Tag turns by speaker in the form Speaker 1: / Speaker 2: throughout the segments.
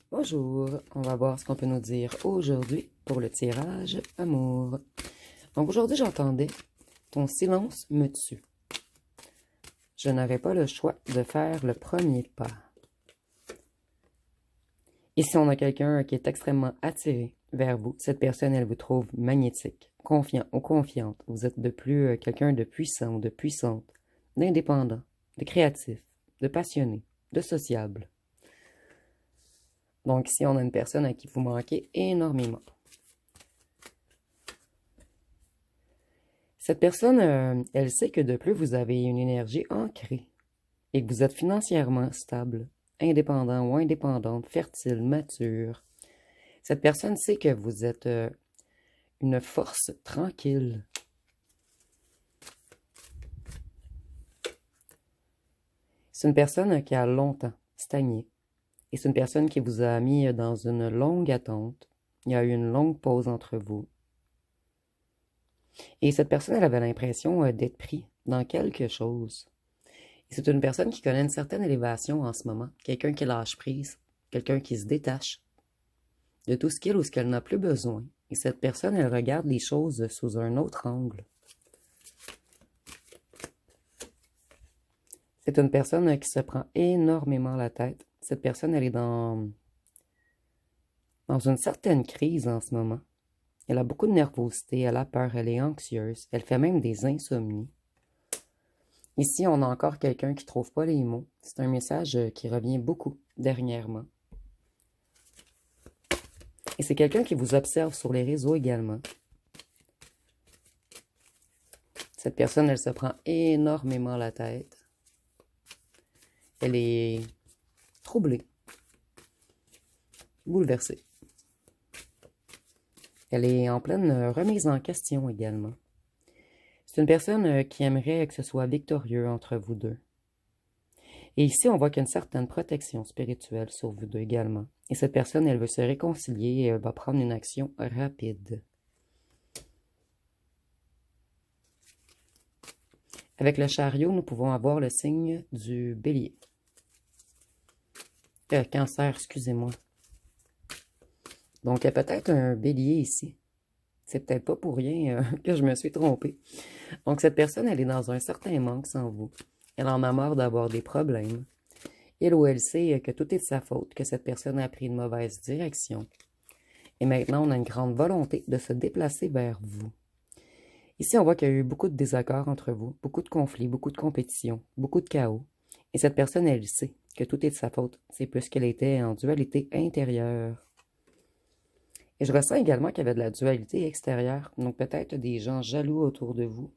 Speaker 1: Bonjour, on va voir ce qu'on peut nous dire aujourd'hui pour le tirage amour. Donc aujourd'hui j'entendais ton silence me tue. Je n'avais pas le choix de faire le premier pas. Ici on a quelqu'un qui est extrêmement attiré vers vous. Cette personne elle vous trouve magnétique, confiant ou confiante. Vous êtes de plus quelqu'un de puissant ou de puissante, d'indépendant, de créatif, de passionné, de sociable. Donc ici, on a une personne à qui vous manquez énormément. Cette personne, elle sait que de plus, vous avez une énergie ancrée et que vous êtes financièrement stable, indépendant ou indépendante, fertile, mature. Cette personne sait que vous êtes une force tranquille. C'est une personne qui a longtemps stagné. Et c'est une personne qui vous a mis dans une longue attente. Il y a eu une longue pause entre vous. Et cette personne, elle avait l'impression d'être pris dans quelque chose. Et c'est une personne qui connaît une certaine élévation en ce moment. Quelqu'un qui lâche prise. Quelqu'un qui se détache de tout ce qu'il ou ce qu'elle n'a plus besoin. Et cette personne, elle regarde les choses sous un autre angle. C'est une personne qui se prend énormément la tête. Cette personne, elle est dans une certaine crise en ce moment. Elle a beaucoup de nervosité, elle a peur, elle est anxieuse, elle fait même des insomnies. Ici, on a encore quelqu'un qui ne trouve pas les mots. C'est un message qui revient beaucoup dernièrement. Et c'est quelqu'un qui vous observe sur les réseaux également. Cette personne, elle se prend énormément la tête. Elle est troublée, bouleversée. Elle est en pleine remise en question également. C'est une personne qui aimerait que ce soit victorieux entre vous deux. Et ici, on voit qu'il y a une certaine protection spirituelle sur vous deux également. Et cette personne, elle veut se réconcilier et elle va prendre une action rapide. Avec le chariot, nous pouvons avoir le signe du bélier. Cancer, excusez-moi. Donc, il y a peut-être un bélier ici. C'est peut-être pas pour rien que je me suis trompée. Donc, cette personne, elle est dans un certain manque sans vous. Elle en a marre d'avoir des problèmes. Elle ou elle sait que tout est de sa faute, que cette personne a pris une mauvaise direction. Et maintenant, on a une grande volonté de se déplacer vers vous. Ici, on voit qu'il y a eu beaucoup de désaccords entre vous, beaucoup de conflits, beaucoup de compétition, beaucoup de chaos. Et cette personne, elle sait que tout est de sa faute. C'est plus qu'elle était en dualité intérieure. Et je ressens également qu'il y avait de la dualité extérieure, donc peut-être des gens jaloux autour de vous.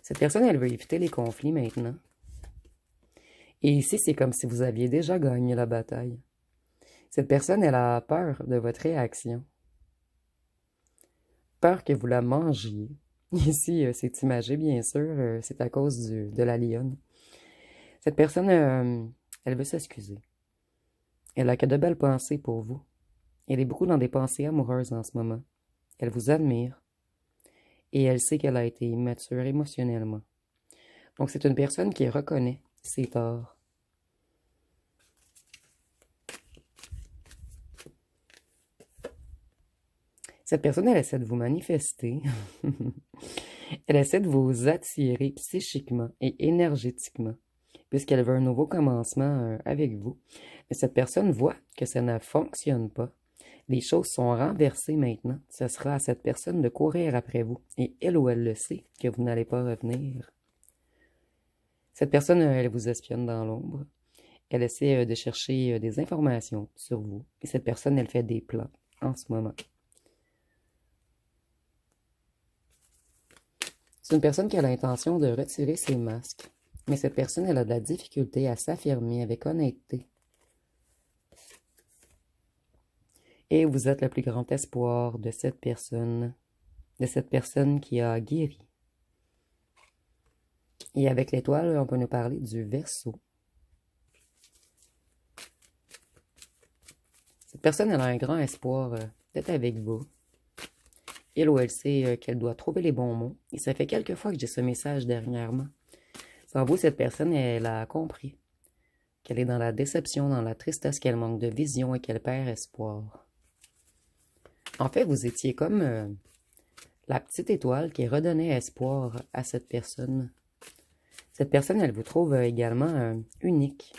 Speaker 1: Cette personne, elle veut éviter les conflits maintenant. Et ici, c'est comme si vous aviez déjà gagné la bataille. Cette personne, elle a peur de votre réaction. Peur que vous la mangiez. Ici, c'est imagé, bien sûr, c'est à cause de la lionne. Cette personne, elle veut s'excuser. Elle a que de belles pensées pour vous. Elle est beaucoup dans des pensées amoureuses en ce moment. Elle vous admire. Et elle sait qu'elle a été immature émotionnellement. Donc, c'est une personne qui reconnaît ses torts. Cette personne, elle essaie de vous manifester. Elle essaie de vous attirer psychiquement et énergétiquement, puisqu'elle veut un nouveau commencement avec vous. Mais cette personne voit que ça ne fonctionne pas. Les choses sont renversées maintenant. Ce sera à cette personne de courir après vous. Et elle ou elle le sait que vous n'allez pas revenir. Cette personne, elle vous espionne dans l'ombre. Elle essaie de chercher des informations sur vous. Et cette personne, elle fait des plans en ce moment. C'est une personne qui a l'intention de retirer ses masques. Mais cette personne, elle a de la difficulté à s'affirmer avec honnêteté. Et vous êtes le plus grand espoir de cette personne qui a guéri. Et avec l'étoile, on peut nous parler du Verseau. Cette personne, elle a un grand espoir d'être avec vous. Elle ou elle sait qu'elle doit trouver les bons mots. Et ça fait quelques fois que j'ai ce message dernièrement. Sans vous, cette personne, elle a compris qu'elle est dans la déception, dans la tristesse, qu'elle manque de vision et qu'elle perd espoir. En fait, vous étiez comme la petite étoile qui redonnait espoir à cette personne. Cette personne, elle vous trouve également unique,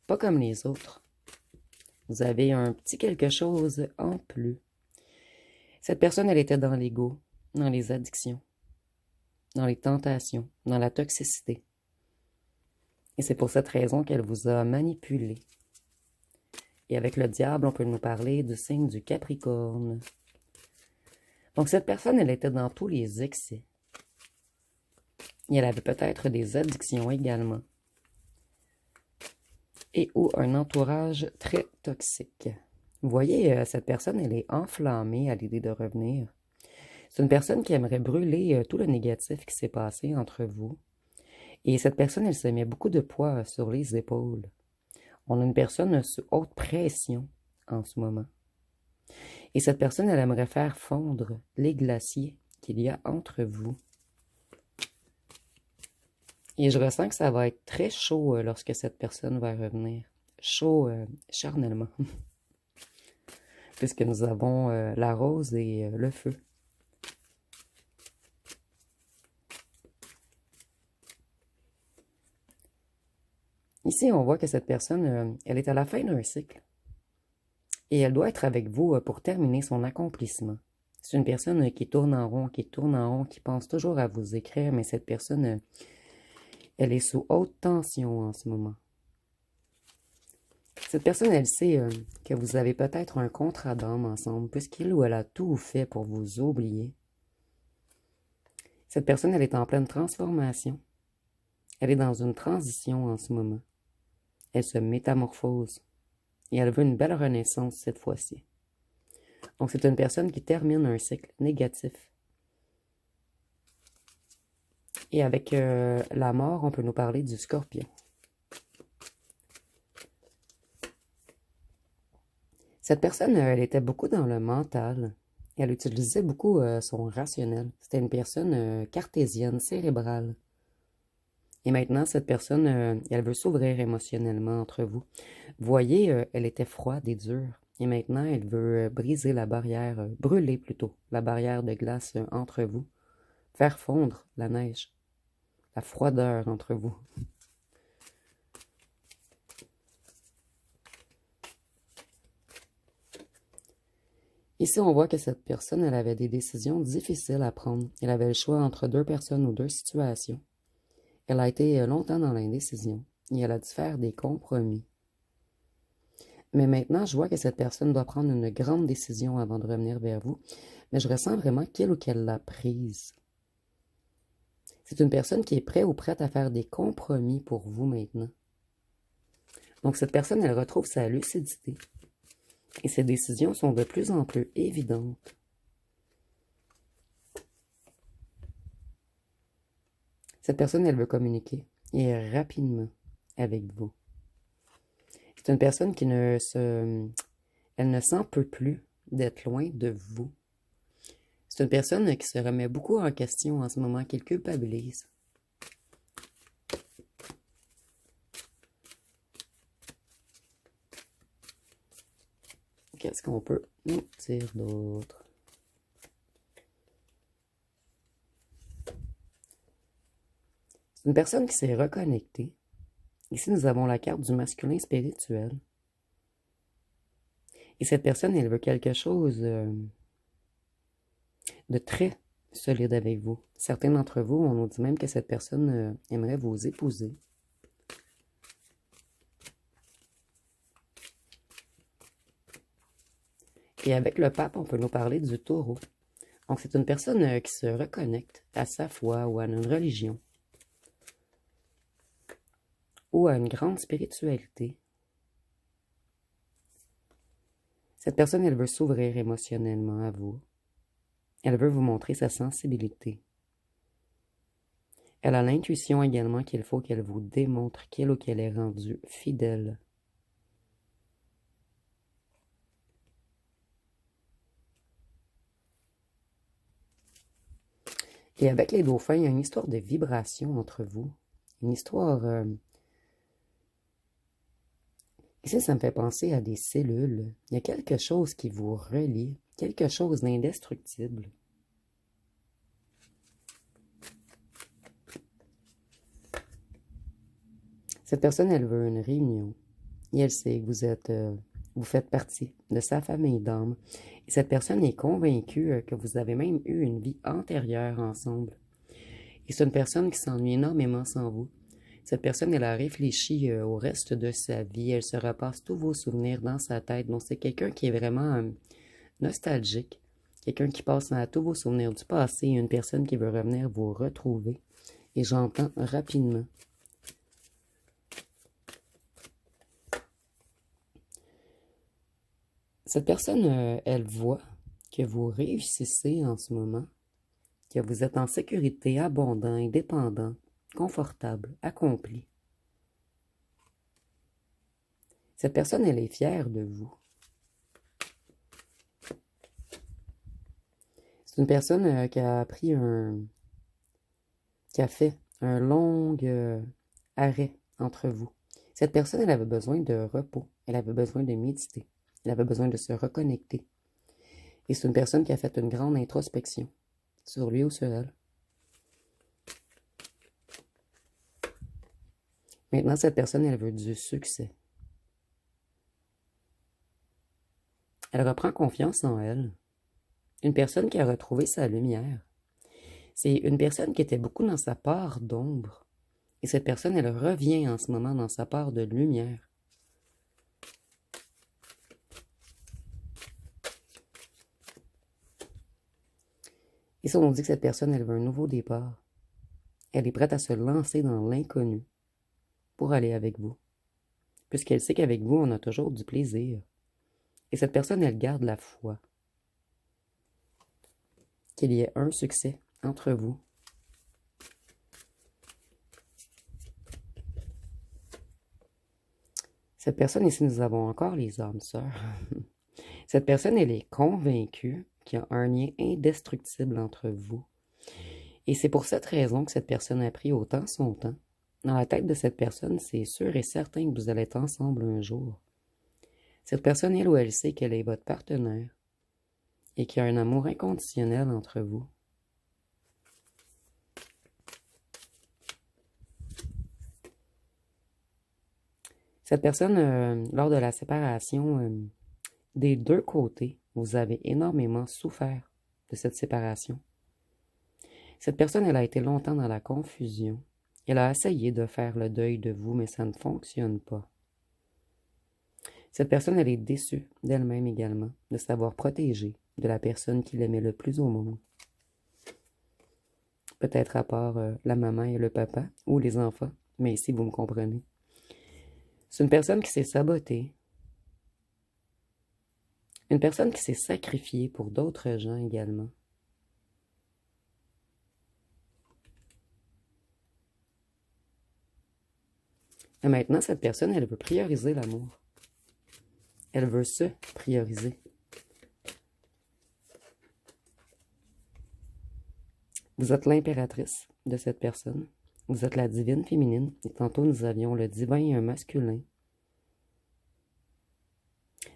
Speaker 1: pas comme les autres. Vous avez un petit quelque chose en plus. Cette personne, elle était dans l'ego, dans les addictions, dans les tentations, dans la toxicité. Et c'est pour cette raison qu'elle vous a manipulé. Et avec le diable, on peut nous parler du signe du Capricorne. Donc cette personne, elle était dans tous les excès. Et elle avait peut-être des addictions également. Et ou un entourage très toxique. Vous voyez, cette personne, elle est enflammée à l'idée de revenir. C'est une personne qui aimerait brûler tout le négatif qui s'est passé entre vous. Et cette personne, elle se met beaucoup de poids sur les épaules. On a une personne sous haute pression en ce moment. Et cette personne, elle aimerait faire fondre les glaciers qu'il y a entre vous. Et je ressens que ça va être très chaud lorsque cette personne va revenir. Chaud charnellement. Puisque nous avons la rose et le feu. Ici, on voit que cette personne, elle est à la fin d'un cycle. Et elle doit être avec vous pour terminer son accomplissement. C'est une personne qui tourne en rond, qui pense toujours à vous écrire, mais cette personne, elle est sous haute tension en ce moment. Cette personne, elle sait que vous avez peut-être un contrat d'âme ensemble, puisqu'il ou elle a tout fait pour vous oublier. Cette personne, elle est en pleine transformation. Elle est dans une transition en ce moment. Elle se métamorphose. Et elle veut une belle renaissance cette fois-ci. Donc, c'est une personne qui termine un cycle négatif. Et avec la mort, on peut nous parler du Scorpion. Cette personne, elle était beaucoup dans le mental. Elle utilisait beaucoup son rationnel. C'était une personne cartésienne, cérébrale. Et maintenant, cette personne, elle veut s'ouvrir émotionnellement entre vous. Vous voyez, elle était froide et dure. Et maintenant, elle veut briser la barrière, brûler plutôt, la barrière de glace entre vous. Faire fondre la neige, la froideur entre vous. Ici, on voit que cette personne, elle avait des décisions difficiles à prendre. Elle avait le choix entre deux personnes ou deux situations. Elle a été longtemps dans l'indécision et elle a dû faire des compromis. Mais maintenant, je vois que cette personne doit prendre une grande décision avant de revenir vers vous. Mais je ressens vraiment qu'il ou qu'elle l'a prise. C'est une personne qui est prête ou prête à faire des compromis pour vous maintenant. Donc cette personne, elle retrouve sa lucidité. Et ses décisions sont de plus en plus évidentes. Cette personne, elle veut communiquer et rapidement avec vous. C'est une personne qui elle ne s'en peut plus d'être loin de vous. C'est une personne qui se remet beaucoup en question en ce moment, qui le culpabilise. Qu'est-ce qu'on peut nous dire d'autre? C'est une personne qui s'est reconnectée. Ici, nous avons la carte du masculin spirituel. Et cette personne, elle veut quelque chose de très solide avec vous. Certains d'entre vous, on nous dit même que cette personne aimerait vous épouser. Et avec le pape, on peut nous parler du taureau. Donc, c'est une personne qui se reconnecte à sa foi ou à une religion ou à une grande spiritualité. Cette personne, elle veut s'ouvrir émotionnellement à vous. Elle veut vous montrer sa sensibilité. Elle a l'intuition également qu'il faut qu'elle vous démontre qu'elle ou qu'elle est rendue fidèle. Et avec les dauphins, il y a une histoire de vibration entre vous. Une histoire... Ici, ça me fait penser à des cellules. Il y a quelque chose qui vous relie, quelque chose d'indestructible. Cette personne, elle veut une réunion. Et elle sait que vous faites partie de sa famille d'âme. Et cette personne est convaincue que vous avez même eu une vie antérieure ensemble. Et c'est une personne qui s'ennuie énormément sans vous. Cette personne, elle a réfléchi au reste de sa vie. Elle se repasse tous vos souvenirs dans sa tête. Donc, c'est quelqu'un qui est vraiment nostalgique. Quelqu'un qui passe à tous vos souvenirs du passé. Une personne qui veut revenir vous retrouver. Et j'entends rapidement. Cette personne, elle voit que vous réussissez en ce moment, que vous êtes en sécurité, abondant, indépendant, confortable, accompli. Cette personne, elle est fière de vous. C'est une personne qui a qui a fait un long arrêt entre vous. Cette personne, elle avait besoin de repos, elle avait besoin de méditer, elle avait besoin de se reconnecter. Et c'est une personne qui a fait une grande introspection sur lui ou sur elle. Maintenant, cette personne, elle veut du succès. Elle reprend confiance en elle. Une personne qui a retrouvé sa lumière. C'est une personne qui était beaucoup dans sa part d'ombre. Et cette personne, elle revient en ce moment dans sa part de lumière. Et ça, on dit que cette personne, elle veut un nouveau départ. Elle est prête à se lancer dans l'inconnu pour aller avec vous. Puisqu'elle sait qu'avec vous, on a toujours du plaisir. Et cette personne, elle garde la foi. Qu'il y ait un succès entre vous. Cette personne, ici, nous avons encore les âmes sœurs. Cette personne, elle est convaincue qu'il y a un lien indestructible entre vous. Et c'est pour cette raison que cette personne a pris autant son temps. Dans la tête de cette personne, c'est sûr et certain que vous allez être ensemble un jour. Cette personne, elle ou elle sait qu'elle est votre partenaire et qu'il y a un amour inconditionnel entre vous. Cette personne, lors de la séparation, des deux côtés, vous avez énormément souffert de cette séparation. Cette personne, elle a été longtemps dans la confusion. Elle a essayé de faire le deuil de vous, mais ça ne fonctionne pas. Cette personne, elle est déçue d'elle-même également, de s'avoir protégée de la personne qui l'aimait le plus au monde. Peut-être à part la maman et le papa, ou les enfants, mais ici, vous me comprenez. C'est une personne qui s'est sabotée. Une personne qui s'est sacrifiée pour d'autres gens également. Et maintenant, cette personne, elle veut prioriser l'amour. Elle veut se prioriser. Vous êtes l'impératrice de cette personne. Vous êtes la divine féminine. Et tantôt, nous avions le divin masculin.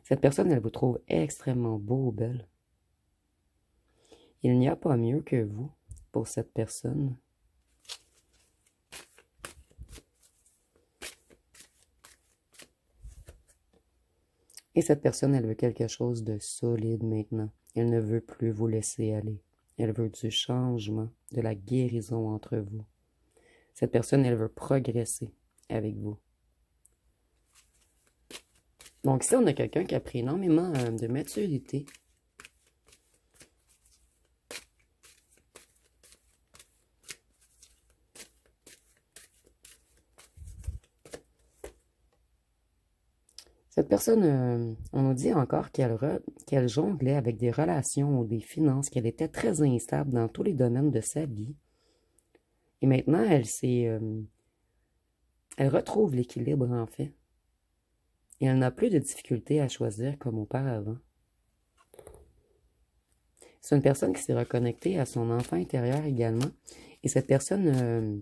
Speaker 1: Cette personne, elle vous trouve extrêmement beau ou belle. Il n'y a pas mieux que vous pour cette personne. Et cette personne, elle veut quelque chose de solide maintenant. Elle ne veut plus vous laisser aller. Elle veut du changement, de la guérison entre vous. Cette personne, elle veut progresser avec vous. Donc ici, on a quelqu'un qui a pris énormément de maturité. Cette personne, on nous dit encore qu'elle jonglait avec des relations ou des finances, qu'elle était très instable dans tous les domaines de sa vie. Et maintenant, elle retrouve l'équilibre en fait. Et elle n'a plus de difficulté à choisir comme auparavant. C'est une personne qui s'est reconnectée à son enfant intérieur également. Et cette personne,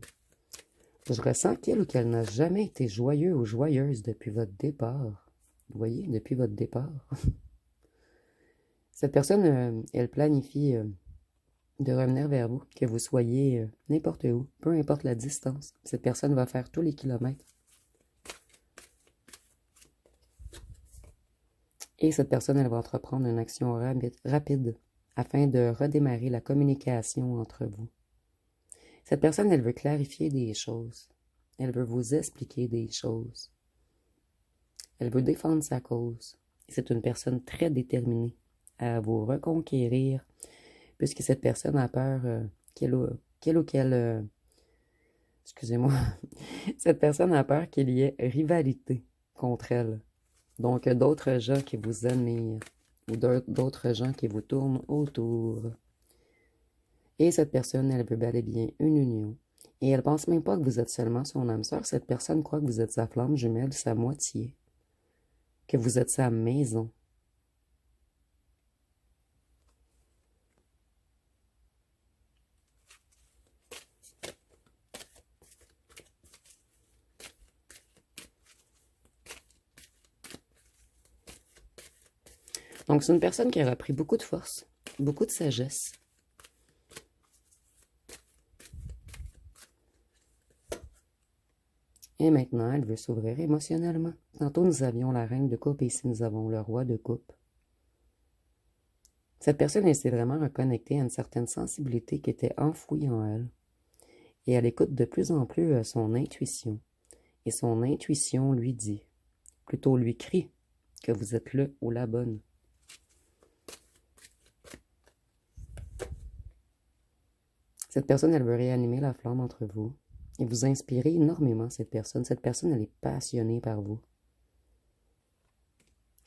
Speaker 1: je ressens qu'il ou qu'elle n'a jamais été joyeux ou joyeuse depuis votre départ. Vous voyez, depuis votre départ. Cette personne, elle planifie de revenir vers vous, que vous soyez n'importe où, peu importe la distance. Cette personne va faire tous les kilomètres. Et cette personne, elle va entreprendre une action rapide afin de redémarrer la communication entre vous. Cette personne, elle veut clarifier des choses. Elle veut vous expliquer des choses. Elle veut défendre sa cause. C'est une personne très déterminée à vous reconquérir, puisque cette personne a peur excusez-moi, cette personne a peur qu'il y ait rivalité contre elle. Donc, d'autres gens qui vous admirent ou d'autres gens qui vous tournent autour. Et cette personne, elle veut bel et bien une union. Et elle pense même pas que vous êtes seulement son âme sœur. Cette personne croit que vous êtes sa flamme jumelle, sa moitié. Que vous êtes sa maison. Donc, c'est une personne qui aura pris beaucoup de force, beaucoup de sagesse. Et maintenant, elle veut s'ouvrir émotionnellement. Tantôt, nous avions la reine de coupe et ici, nous avons le roi de coupe. Cette personne, elle s'est vraiment reconnectée à une certaine sensibilité qui était enfouie en elle. Et elle écoute de plus en plus son intuition. Et son intuition lui dit, plutôt lui crie, que vous êtes le ou la bonne. Cette personne, elle veut réanimer la flamme entre vous. Et vous inspirez énormément cette personne. Cette personne, elle est passionnée par vous.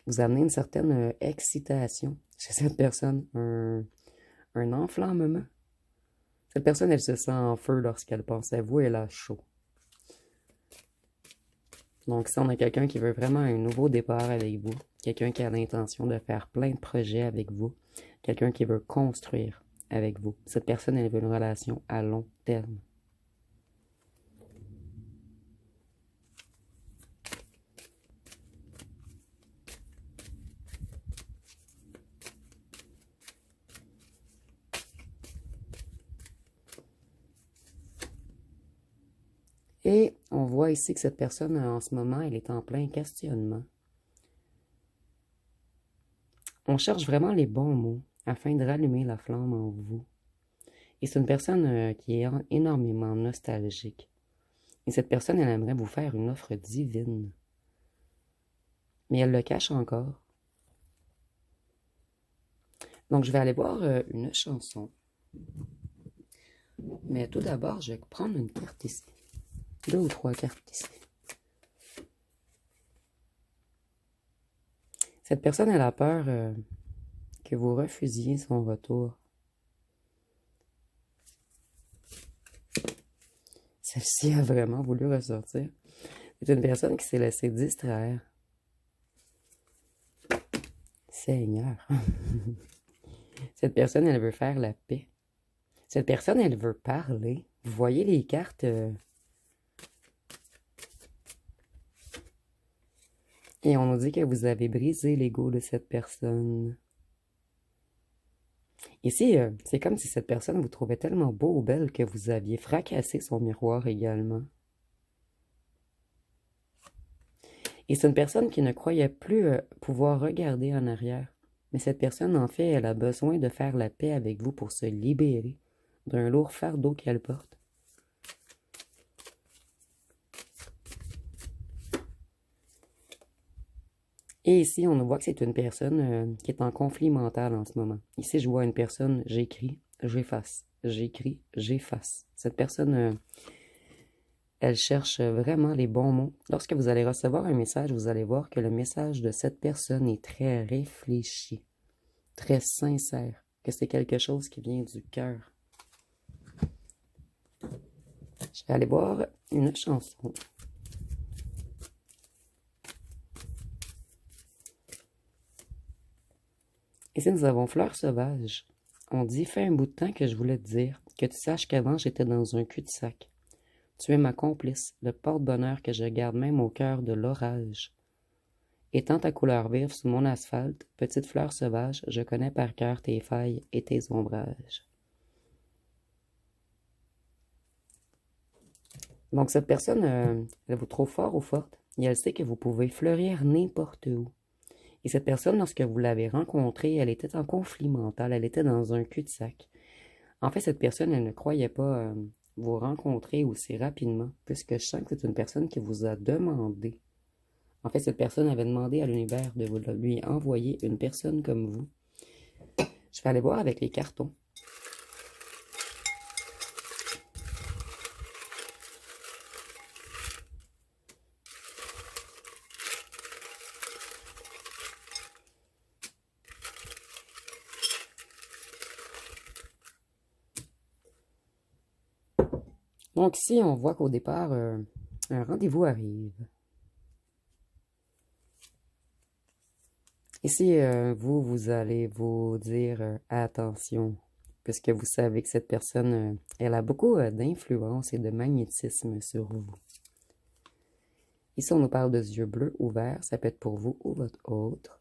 Speaker 1: Vous amenez une certaine excitation chez cette personne, un enflammement. Cette personne, elle se sent en feu lorsqu'elle pense à vous, elle a chaud. Donc, si on a quelqu'un qui veut vraiment un nouveau départ avec vous, quelqu'un qui a l'intention de faire plein de projets avec vous, quelqu'un qui veut construire avec vous, cette personne, elle veut une relation à long terme. Et on voit ici que cette personne, en ce moment, elle est en plein questionnement. On cherche vraiment les bons mots afin de rallumer la flamme en vous. Et c'est une personne qui est énormément nostalgique. Et cette personne, elle aimerait vous faire une offre divine. Mais elle le cache encore. Donc, je vais aller voir une chanson. Mais tout d'abord, je vais prendre une carte ici. 2 ou 3 cartes ici. Cette personne, elle a peur que vous refusiez son retour. Celle-ci a vraiment voulu ressortir. C'est une personne qui s'est laissée distraire. Seigneur. Cette personne, elle veut faire la paix. Cette personne, elle veut parler. Vous voyez les cartes... Et on nous dit que vous avez brisé l'ego de cette personne. Ici, c'est comme si cette personne vous trouvait tellement beau ou belle que vous aviez fracassé son miroir également. Et c'est une personne qui ne croyait plus pouvoir regarder en arrière. Mais cette personne, en fait, elle a besoin de faire la paix avec vous pour se libérer d'un lourd fardeau qu'elle porte. Et ici, on voit que c'est une personne qui est en conflit mental en ce moment. Ici, je vois une personne, j'écris, j'efface. J'écris, j'efface. Cette personne, elle cherche vraiment les bons mots. Lorsque vous allez recevoir un message, vous allez voir que le message de cette personne est très réfléchi, très sincère, que c'est quelque chose qui vient du cœur. Je vais aller voir une chanson. Ici, nous avons Fleur sauvage. On dit, fait un bout de temps que je voulais te dire, que tu saches qu'avant j'étais dans un cul-de-sac. Tu es ma complice, le porte-bonheur que je garde même au cœur de l'orage. Étant ta couleur vive sous mon asphalte, petite fleur sauvage, je connais par cœur tes failles et tes ombrages. Donc cette personne, elle vous trouve fort ou forte, et elle sait que vous pouvez fleurir n'importe où. Et cette personne, lorsque vous l'avez rencontrée, elle était en conflit mental, elle était dans un cul-de-sac. En fait, cette personne, elle ne croyait pas vous rencontrer aussi rapidement, puisque je sens que c'est une personne qui vous a demandé. En fait, cette personne avait demandé à l'univers de lui envoyer une personne comme vous. Je vais aller voir avec les cartons. Donc ici, on voit qu'au départ, un rendez-vous arrive. Ici, vous allez vous dire attention, puisque vous savez que cette personne, elle a beaucoup d'influence et de magnétisme sur vous. Ici, on nous parle de yeux bleus ouverts, ça peut être pour vous ou votre autre.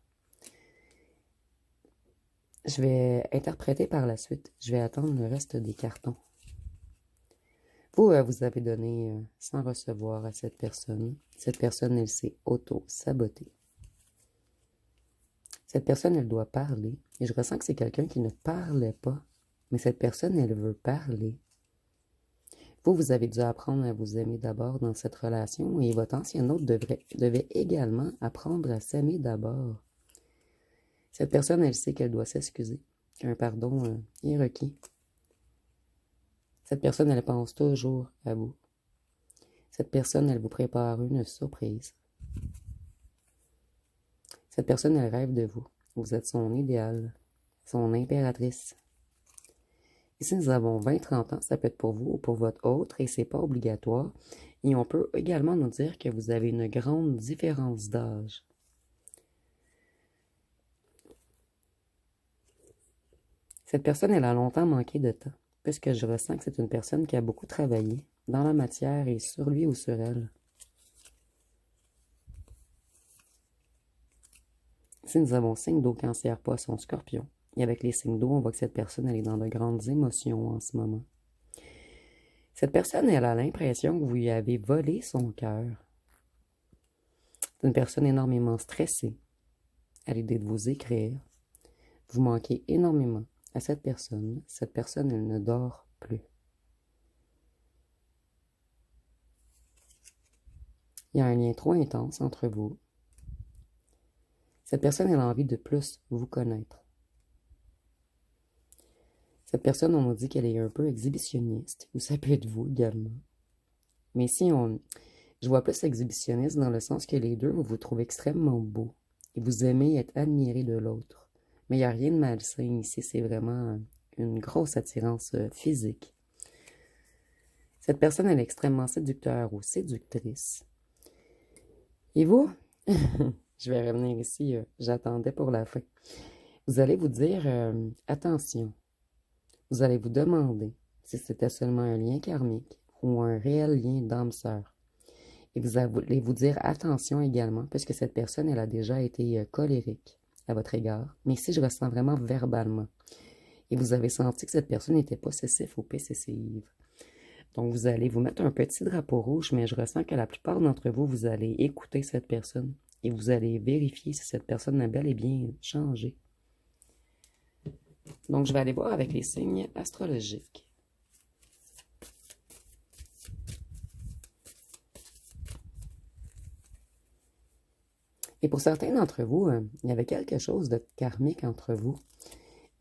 Speaker 1: Je vais interpréter par la suite, je vais attendre le reste des cartons. Vous, vous avez donné sans recevoir à cette personne. Cette personne, elle s'est auto-sabotée. Cette personne, elle doit parler. Et je ressens que c'est quelqu'un qui ne parlait pas. Mais cette personne, elle veut parler. Vous avez dû apprendre à vous aimer d'abord dans cette relation. Et votre ancien autre devait également apprendre à s'aimer d'abord. Cette personne, elle sait qu'elle doit s'excuser. Qu'un pardon est requis. Cette personne, elle pense toujours à vous. Cette personne, elle vous prépare une surprise. Cette personne, elle rêve de vous. Vous êtes son idéal, son impératrice. Ici, nous avons 20-30 ans, ça peut être pour vous ou pour votre autre, et c'est pas obligatoire. Et on peut également nous dire que vous avez une grande différence d'âge. Cette personne, elle a longtemps manqué de temps, puisque je ressens que c'est une personne qui a beaucoup travaillé dans la matière et sur lui ou sur elle. Ici, nous avons signe d'eau, cancer, poisson, scorpion. Et avec les signes d'eau, on voit que cette personne, elle est dans de grandes émotions en ce moment. Cette personne, elle a l'impression que vous lui avez volé son cœur. C'est une personne énormément stressée à l'idée de vous écrire. Vous manquez énormément à cette personne. Cette personne, elle ne dort plus. Il y a un lien trop intense entre vous. Cette personne, elle a envie de plus vous connaître. Cette personne, on nous dit qu'elle est un peu exhibitionniste, ou ça peut être vous également. Mais si je vois plus exhibitionniste dans le sens que les deux, vous vous trouvez extrêmement beau et vous aimez être admiré de l'autre. Mais il n'y a rien de malsain ici, c'est vraiment une grosse attirance physique. Cette personne, elle est extrêmement séducteur ou séductrice. Et vous? Je vais revenir ici, j'attendais pour la fin. Vous allez vous dire, attention. Vous allez vous demander si c'était seulement un lien karmique ou un réel lien d'âme-sœur. Et vous allez vous dire attention également, puisque cette personne, elle a déjà été colérique à votre égard. Mais ici, je ressens vraiment verbalement. Et vous avez senti que cette personne était possessive ou possessive. Donc, vous allez vous mettre un petit drapeau rouge, mais je ressens que la plupart d'entre vous, vous allez écouter cette personne et vous allez vérifier si cette personne a bel et bien changé. Donc, je vais aller voir avec les signes astrologiques. Et pour certains d'entre vous, il y avait quelque chose de karmique entre vous,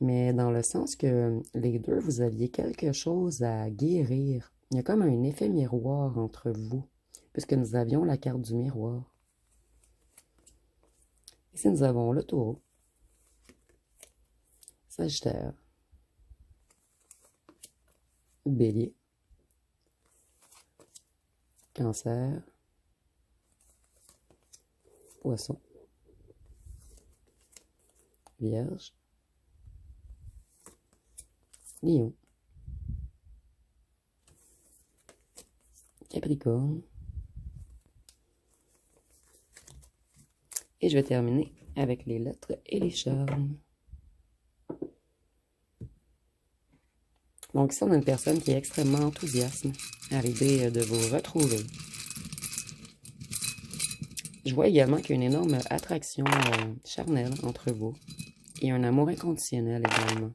Speaker 1: mais dans le sens que les deux, vous aviez quelque chose à guérir. Il y a comme un effet miroir entre vous, puisque nous avions la carte du miroir. Ici, nous avons le taureau, Sagittaire, Bélier, Cancer, Poisson, Vierge, Lion, Capricorne. Et je vais terminer avec les lettres et les charmes. Donc ici, on a une personne qui est extrêmement enthousiaste à l'idée de vous retrouver. Je vois également qu'il y a une énorme attraction charnelle entre vous et un amour inconditionnel également.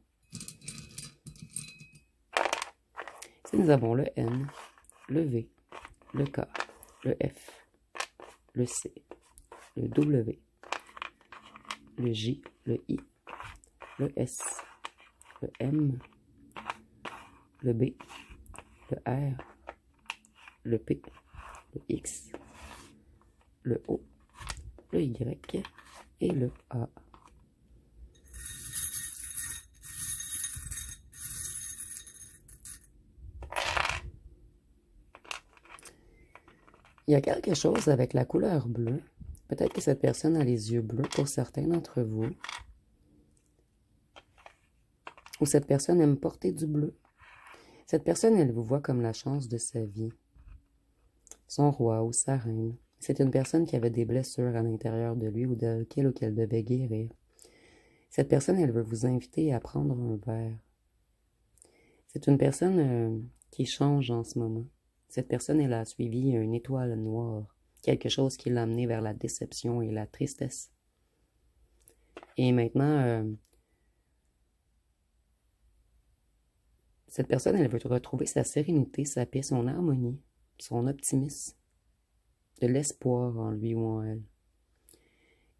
Speaker 1: Ici, nous avons le N, le V, le K, le F, le C, le W, le J, le I, le S, le M, le B, le R, le P, le X, le O, le Y et le A. Il y a quelque chose avec la couleur bleue. Peut-être que cette personne a les yeux bleus pour certains d'entre vous. Ou cette personne aime porter du bleu. Cette personne, elle vous voit comme la chance de sa vie. Son roi ou sa reine. C'est une personne qui avait des blessures à l'intérieur de lui ou qu'elle devait guérir. Cette personne, elle veut vous inviter à prendre un verre. C'est une personne qui change en ce moment. Cette personne, elle a suivi une étoile noire, quelque chose qui l'a amené vers la déception et la tristesse. Et maintenant, cette personne, elle veut retrouver sa sérénité, sa paix, son harmonie, son optimisme, de l'espoir en lui ou en elle.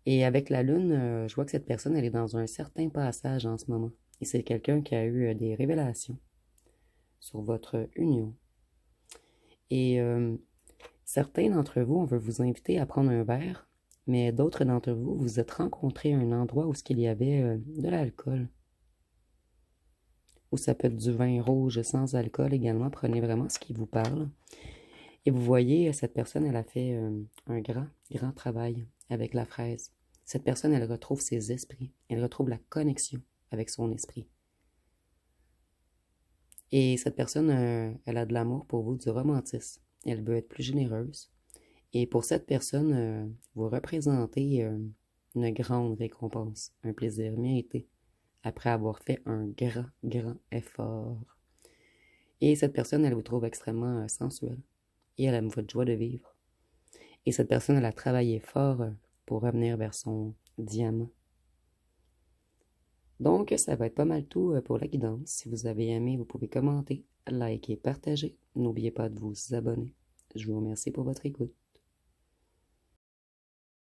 Speaker 1: Et avec la lune, je vois que cette personne, elle est dans un certain passage en ce moment. Et c'est quelqu'un qui a eu des révélations sur votre union. Et certains d'entre vous, on veut vous inviter à prendre un verre, mais d'autres d'entre vous, vous êtes rencontrés à un endroit où il y avait de l'alcool. Ou ça peut être du vin rouge sans alcool également. Prenez vraiment ce qui vous parle. Et vous voyez, cette personne, elle a fait un grand travail avec la fraise. Cette personne, elle retrouve ses esprits. Elle retrouve la connexion avec son esprit. Et cette personne, elle a de l'amour pour vous, du romantisme. Elle veut être plus généreuse. Et pour cette personne, vous représentez une grande récompense, un plaisir mérité, après avoir fait un grand effort. Et cette personne, elle vous trouve extrêmement sensuelle. Et elle aime votre joie de vivre. Et cette personne, elle a travaillé fort pour revenir vers son diamant. Donc, ça va être pas mal tout pour la guidance. Si vous avez aimé, vous pouvez commenter, liker, partager. N'oubliez pas de vous abonner. Je vous remercie pour votre écoute.